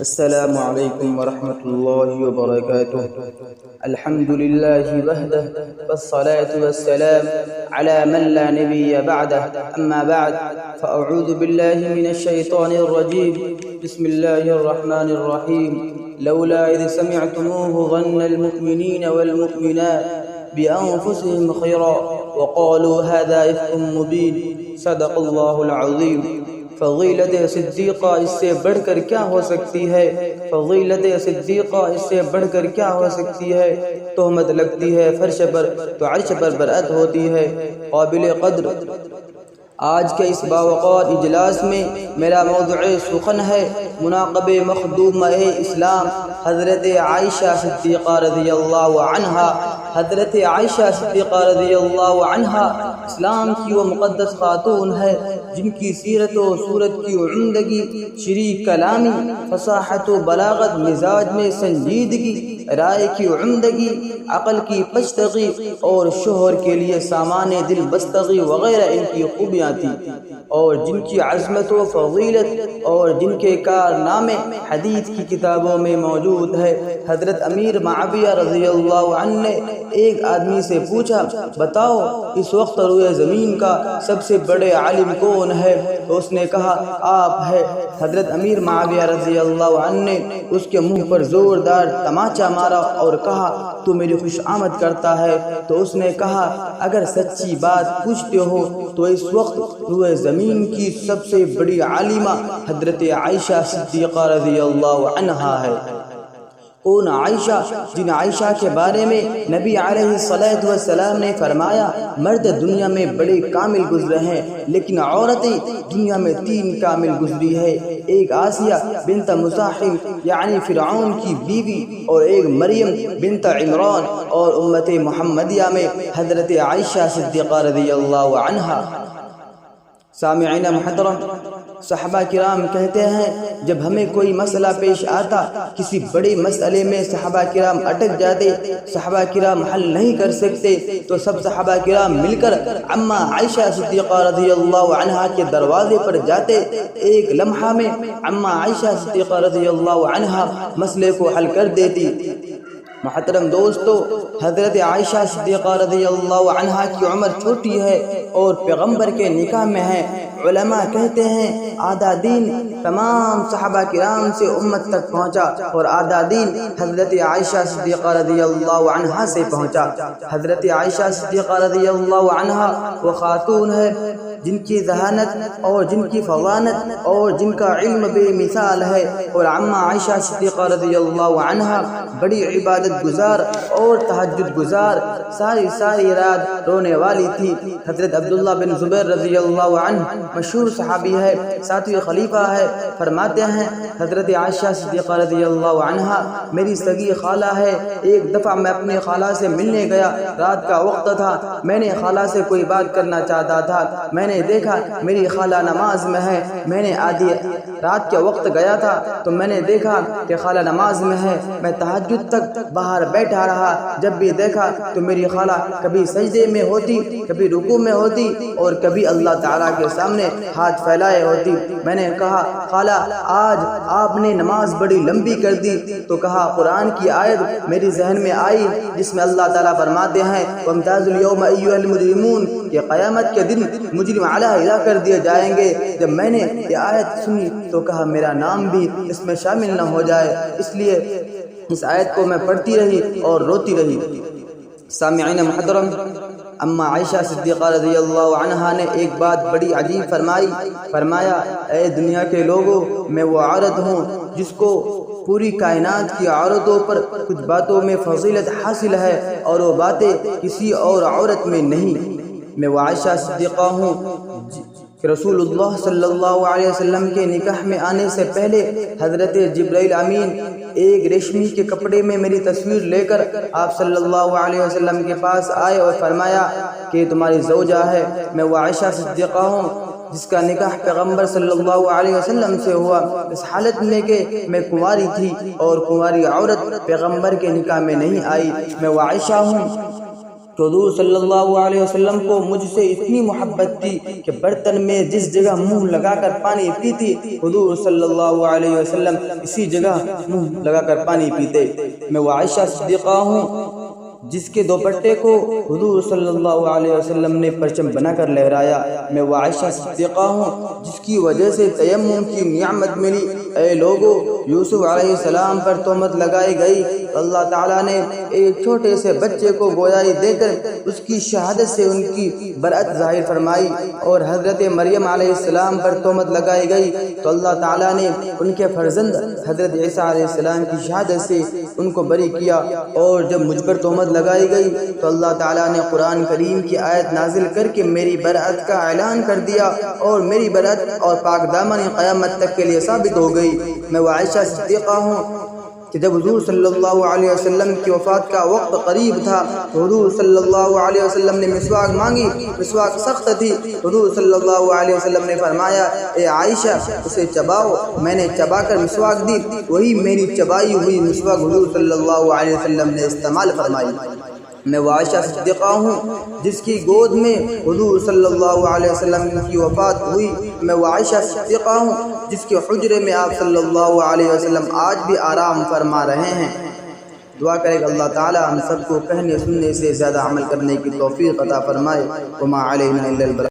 السلام عليكم ورحمة الله وبركاته. الحمد لله وحده والصلاة والسلام على من لا نبي بعده. أما بعد فأعوذ بالله من الشيطان الرجيم. بسم الله الرحمن الرحيم. لولا إذ سمعتموه ظن المؤمنين والمؤمنات بأنفسهم خيرا وقالوا هذا إفك مبين. صدق الله العظيم. فضیلت صدیقہ اس سے بڑھ کر کیا ہو سکتی ہے؟ فضیلت صدیقہ اس سے بڑھ کر کیا ہو سکتی ہے؟ تہمت لگتی ہے فرش پر تو عرش پر برأت ہوتی ہے. قابل قدر آج کے اس باوقار اجلاس میں میرا موضوع سخن ہے مناقب مخدومہ اسلام حضرت عائشہ صدیقہ رضی اللہ عنہا. حضرت عائشہ صدیقہ رضی اللہ عنہا اسلام کی وہ مقدس خاتون ہے جن کی سیرت و صورت کی عمدگی، شریک کلامی، فصاحت و بلاغت، مزاج میں سنجیدگی، رائے کی عمدگی، عقل کی پشتگی اور شوہر کے لیے سامان دل بستگی وغیرہ ان کی خوبیاں تھیں، اور جن کی عظمت و فضیلت اور جن کے کارنامے حدیث کی کتابوں میں موجود ہے. حضرت امیر معاویہ رضی اللہ عنہ نے ایک آدمی سے پوچھا، بتاؤ اس وقت روئے زمین کا سب سے بڑے عالم کون ہے؟ تو اس نے کہا آپ ہے. حضرت امیر معاویہ رضی اللہ عنہ نے اس کے منہ پر زوردار تماچا مارا اور کہا تو میری خوش آمد کرتا ہے؟ تو اس نے کہا اگر سچی بات پوچھتے ہو تو اس وقت روئے زمین کی سب سے بڑی عالمہ حضرت عائشہ صدیقہ رضی اللہ عنہا ہے. کون عائشہ؟ جن عائشہ کے بارے میں نبی علیہ الصلوۃ والسلام نے فرمایا مرد دنیا میں بڑے کامل گزرے ہیں لیکن عورتیں دنیا میں 3 کامل گزری ہے. ایک آسیہ بنت مزاحم یعنی فرعون کی بیوی، اور ایک مریم بنت عمران، اور امت محمدیہ میں حضرت عائشہ صدیقہ رضی اللہ عنہا. سامعین محترم، صحابہ کرام کہتے ہیں جب ہمیں کوئی مسئلہ پیش آتا، کسی بڑے مسئلے میں صحابہ کرام اٹک جاتے، صحابہ کرام حل نہیں کر سکتے، تو سب صحابہ کرام مل کر عمہ عائشہ صدیقہ رضی اللہ عنہا کے دروازے پر جاتے. ایک لمحہ میں عمہ عائشہ صدیقہ رضی اللہ عنہا مسئلے کو حل کر دیتی. محترم دوستو، حضرت عائشہ صدیقہ رضی اللہ عنہا کی عمر چھوٹی ہے اور پیغمبر کے نکاح میں ہے. علماء کہتے ہیں آدھا دین تمام صحابہ کرام سے امت تک پہنچا اور آدھا دین حضرت عائشہ صدیقہ رضی اللہ عنہا سے پہنچا. حضرت عائشہ صدیقہ رضی اللہ عنہا وہ خاتون ہے جن کی ذہانت اور جن کی فضانت اور جن کا علم بے مثال ہے، اور عمہ عائشہ صدیقہ رضی اللہ عنہا بڑی عبادت گزار اور تہجد گزار، ساری رات رونے والی تھی. حضرت عبداللہ بن زبیر رضی اللہ عنہ مشہور صحابی ہے، 7ویں خلیفہ ہے، فرماتے ہیں حضرت عائشہ صدیقہ رضی اللہ عنہا میری سگی خالہ ہے. ایک دفعہ میں اپنے خالہ سے ملنے گیا، رات کا وقت تھا، میں نے خالہ سے کوئی بات کرنا چاہتا تھا، میں نے دیکھا میری خالہ نماز میں ہے. میں نے آدھی رات کے وقت گیا تھا تو میں نے دیکھا کہ خالہ نماز میں ہے. میں تہجد تک باہر بیٹھا رہا، جب بھی دیکھا تو میری خالہ کبھی سجدے میں ہوتی، کبھی رکوع میں ہوتی اور کبھی اللہ تعالیٰ کے سامنے ہاتھ پھیلائے ہوتی. میں نے کہا خالہ آج آپ نے نماز بڑی لمبی کر دی. تو کہا قرآن کی آیت میری ذہن میں آئی جس میں اللہ تعالیٰ فرماتے ہیں وَامْتَازُوا الْيَوْمَ أَيُّهَا الْمُجْرِمُونَ کہ قیامت کے دن مجرم علیحدہ کر دیے جائیں گے. جب میں نے یہ آیت سنی تو کہا میرا نام بھی اس میں شامل نہ ہو جائے، اس لیے اس آیت کو میں پڑھتی رہی اور روتی رہی. سامعین محترم، اما عائشہ صدیقہ رضی اللہ عنہا نے ایک بات بڑی عجیب فرمایا اے دنیا کے لوگوں، میں وہ عورت ہوں جس کو پوری کائنات کی عورتوں پر کچھ باتوں میں فضیلت حاصل ہے اور وہ باتیں کسی اور عورت میں نہیں. میں وہ عائشہ صدیقہ ہوں کہ رسول اللہ صلی اللہ علیہ وسلم کے نکاح میں آنے سے پہلے حضرت جبرائیل امین ایک ریشمی کے کپڑے میں میری تصویر لے کر آپ صلی اللہ علیہ وسلم کے پاس آئے اور فرمایا کہ تمہاری زوجہ ہے. میں وہ عائشہ صدیقہ ہوں جس کا نکاح پیغمبر صلی اللہ علیہ وسلم سے ہوا اس حالت میں کہ میں کنواری تھی اور کنواری عورت پیغمبر کے نکاح میں نہیں آئی. میں وہ عائشہ ہوں کہ حضور صلی اللہ علیہ وسلم کو مجھ سے اتنی محبت تھی کہ برتن میں جس جگہ منہ لگا کر پانی پیتی حضور صلی اللہ علیہ وسلم اسی جگہ منہ لگا کر پانی پیتے۔ میں وہ عائشہ صدیقہ ہوں جس کے دوپٹے کو حضور صلی اللہ علیہ وسلم نے پرچم بنا کر لہرایا۔ میں وہ عائشہ صدیقہ ہوں جس کی وجہ سے تیمم کی نعمت ملی۔ اے لوگو، یوسف علیہ السلام پر تہمت لگائی گئی، اللہ تعالیٰ نے ایک چھوٹے سے بچے کو گویائی دے کر اس کی شہادت سے ان کی برأت ظاہر فرمائی، اور حضرت مریم علیہ السلام پر تہمت لگائی گئی تو اللہ تعالیٰ نے ان کے فرزند حضرت عیسیٰ علیہ السلام کی شہادت سے ان کو بری کیا۔ اور جب مجھ پر تہمت لگائی گئی تو اللہ تعالیٰ نے قرآن کریم کی آیت نازل کر کے میری برأت کا اعلان کر دیا، اور میری برأت اور پاک دامنی قیامت تک کے لیے ثابت ہو گئی۔ میں وہ عائشہ صدیقہ ہوں کہ جب حضور صلی اللہ علیہ وسلم کی وفات کا وقت قریب تھا تو حضور صلی اللہ علیہ وسلم نے مسواک مانگی، مسواک سخت تھی، حضور صلی اللہ علیہ وسلم نے فرمایا اے عائشہ اسے چباؤ۔ میں نے چبا کر مسواک دی، وہی میری چبائی ہوئی مسواک حضور صلی اللہ علیہ وسلم نے استعمال فرمائی۔ میں وہ عائشہ صدیقہ ہوں جس کی گود میں حضور صلی اللہ علیہ وسلم کی وفات ہوئی۔ میں وہ عائشہ صدیقہ ہوں جس کے حجرے میں آپ صلی اللہ علیہ وسلم آج بھی آرام فرما رہے ہیں۔ دعا کرے کہ اللہ تعالی ہم سب کو کہنے سننے سے زیادہ عمل کرنے کی توفیق عطا فرمائے۔ وما علینا الا البلاغ۔